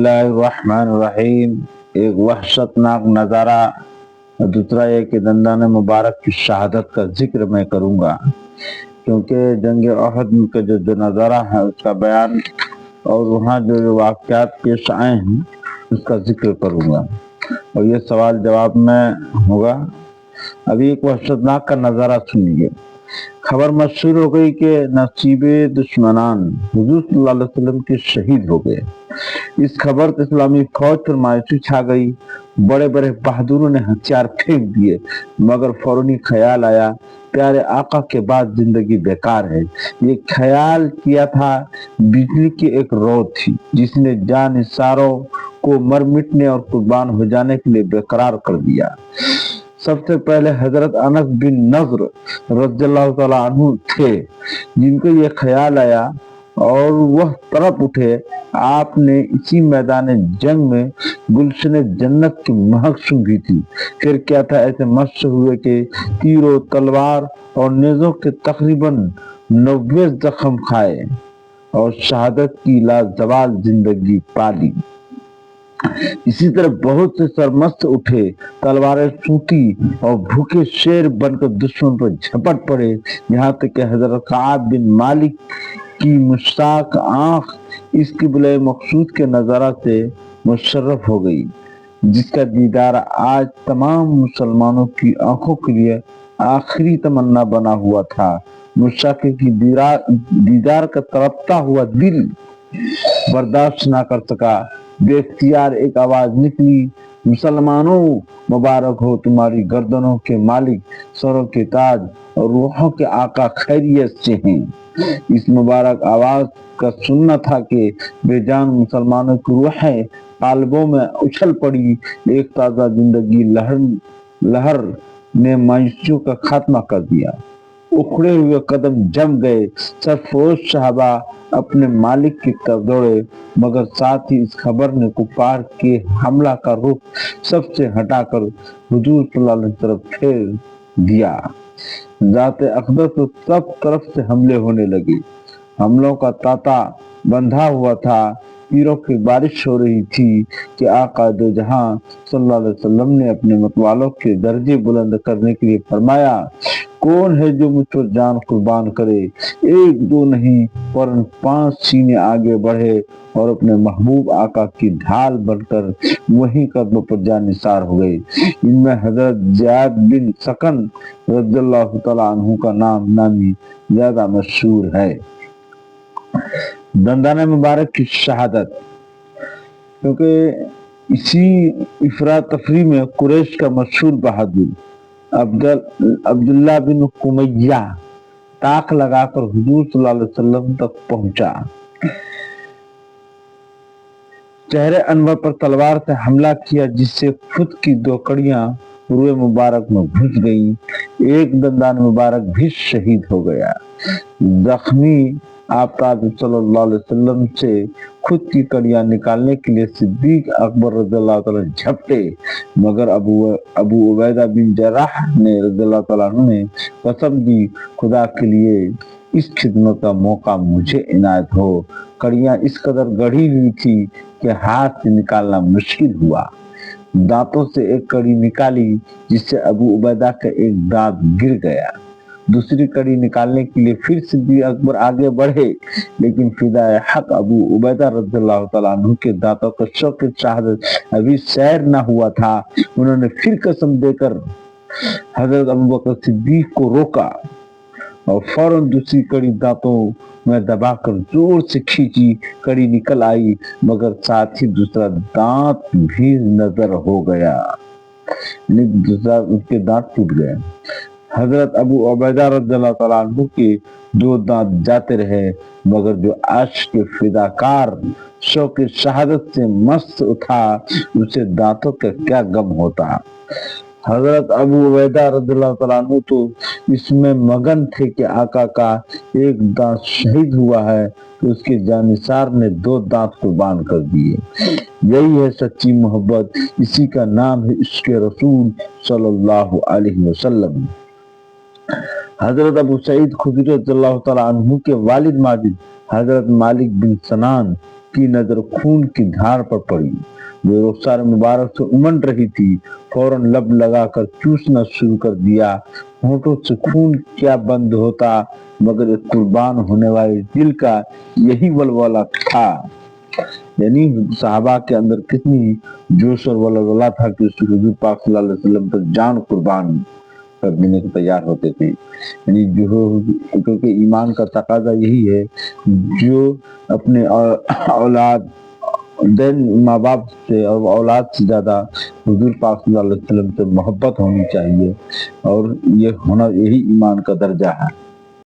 बिस्मिल्लाहिर्रहमानिर्रहीम। एक वहशतनाक नज़ारा, दूसरा ये कि दंदान मुबारक की शहादत का जिक्र मैं करूँगा, क्योंकि जंग अहद का जो नज़ारा है उसका बयान और वहाँ जो वाक़यात पेश आए हैं उसका जिक्र करूँगा, और ये सवाल जवाब में होगा। अभी एक वहशतनाक का नज़ारा सुनिए। खबर मशहूर हो गई कि नसीबे दुश्मनान हुजूर सल्लल्लाहु अलैहि वसल्लम के शहीद हो गए। इस खबर से इस्लामी फौज पर मायूसी छा गई। बड़े बड़े बहादुरों ने हथियार फेंक दिए, मगर फौरनी ख्याल आया, प्यारे आका के बाद जिंदगी बेकार है। ये ख्याल किया था बिजली की एक रौद थी जिसने जान निसारों को मर मिटने और कुर्बान हो जाने के लिए बेकरार कर दिया। सबसे पहले हजरत अनस बिन नज़र रज़ियल्लाहु तआला अन्हु थे जिनको ये ख्याल आया और वह तड़प उठे। आपने इसी मैदान जंग में गुलशन जन्नत की महक सूंघी थी। फिर क्या था, ऐसे मस्त हुए कि तीरों तलवार और नेज़ों के तकरीबन 90 जख्म खाए और शहादत की लाजवाल जिंदगी पाली। इसी तरह बहुत से सरमस्त उठे, तलवारें सूती और भूखे शेर बनकर दुश्मन पर झपट पड़े, यहाँ तक कि हजरत काब बिन मालिक की मुश्ताक आंख इस किबले मकसूद के नजारा से मुशर्रफ हो गई, जिसका दीदार आज तमाम मुसलमानों की आंखों के लिए आखिरी तमन्ना बना हुआ था। मुशाके की दीदार का तड़पता हुआ दिल बर्दाश्त ना कर सका। बेख्तियार एक आवाज निकली, मुसलमानों मुबारक हो तुम्हारी गर्दनों के मालिक, सरों के ताज और रूहों के आका खैरियत से हैं। इस मुबारक आवाज का सुनना था कि बेजान मुसलमानों की रूहें काल्बों में उछल पड़ी। एक ताजा जिंदगी लहर ने मायूसियों का खात्मा कर दिया। उखड़े हुए कदम जम गए, सरफरोश साहबा अपने मालिक की तरफ दौड़े, मगर साथ ही इस खबर ने कुफार के हमला का रुख सबसे हटाकर हुजूर सल्लल्लाहु अलैहि वसल्लम तरफ फेर दिया। जाते अक़दस तो सब तरफ से हमले होने लगे। हमलों का तांता बंधा हुआ था, तीरों की बारिश हो रही थी कि आका दो जहां सल्लल्लाहु अलैहि वसल्लम ने अपने मतवालों के दर्जे बुलंद करने के लिए फरमाया, कौन है जो मुझ पर जान कुर्बान करे। एक दो नहीं वरन 5 सीने आगे बढ़े और अपने महबूब आका की ढाल बनकर वहीं कदमों पर जान निसार हो गए। इनमें हजरत ज़ियाद बिन सकन रज़ियल्लाहु तआला अन्हु का नामी ज्यादा मशहूर है। दंदान मुबारक की शहादत, क्योंकि इसी इफरा तफरी में कुरैश का मशहूर बहादुर अब्दुल्ला बिन कुमैया ताक लगाकर हुजूर सल्लल्लाहु अलैहि वसल्लम तक पहुंचा। चेहरे अनवर पर तलवार से हमला किया, जिससे खुद की 2 कड़ियां रुए मुबारक में घुस गई। एक दंदान मुबारक भी शहीद हो गया। जख्मी आफताब सल्लल्लाहु अलैहि वसल्लम से खुद की कड़ियां निकालने के लिए सिद्दीक अकबर रज़ियल्लाहु तआला झपटे, मगर अबू उबैदा बिन जर्राह ने रज़ियल्लाहु तआला ने कसम दी, खुदा के लिए इस खिदमत का मौका मुझे इनायत हो। कड़ियां इस कदर गढ़ी हुई थी कि हाथ से निकालना मुश्किल हुआ। दांतों से एक कड़ी निकाली, जिससे अबू उबैदा का एक दांत गिर गया। दूसरी कड़ी निकालने के लिए फिर सिद्दीक अकबर आगे बढ़े, लेकिन फिदाए हक अबू उबैदा रज़ियल्लाहु तआला अन्हु के दांतों का शौक़ शहादत अभी सैर न हुआ था। उन्होंने फिर कसम देकर हजरत अबू बकर सिद्दीक को रोका और फौरन दूसरी कड़ी दांतों में दबाकर जोर से खींची। कड़ी निकल आई, मगर साथ ही दूसरा दांत भी नजर हो गया, दूसरा उसके दांत टूट गए। हजरत अबू उबैदा रज़ियल्लाहु तआला अन्हु के 2 दांत जाते रहे, मगर जो आशिक के फिदाकार शौक़ शहादत से मस्त उठा, उसे दांतों का क्या गम होता। हजरत अबू उबैदा रज़ियल्लाहु तआला अन्हु तो इसमें मगन थे कि आका का एक दांत शहीद हुआ है, तो उसके जानिसार ने 2 दांत कुर्बान कर दिए। यही है सच्ची मोहब्बत, इसी का नाम है इश्क़ रसूल सल्लल्लाहु अलैहि वसल्लम। हजरत अबू सईद खुदरी रज़ियल्लाहु तआला अन्हु के वालिद माजिद हजरत मालिक बिन सनान کی نظر خون کی دھار پر پڑی جو رخسار مبارک سے امنڈ رہی تھی، فوراً لب لگا کر چوسنا شروع کر دیا۔ ہونٹوں سے خون کیا بند ہوتا مگر ایک قربان ہونے والے دل کا یہی ولولہ تھا۔ یعنی صحابہ کے اندر کتنی جوش اور ولولہ تھا کہ اس حضور پاک صلی اللہ علیہ وسلم پر جان قربان کر دینے کو تیار ہوتے تھے۔ یعنی جو کیونکہ ایمان کا تقاضا یہی ہے، جو اپنے اولاد ماں باپ سے اور اولاد سے زیادہ حضور پاک صلی اللہ علیہ وسلم سے محبت ہونی چاہیے، اور یہ ہونا یہی ایمان کا درجہ ہے۔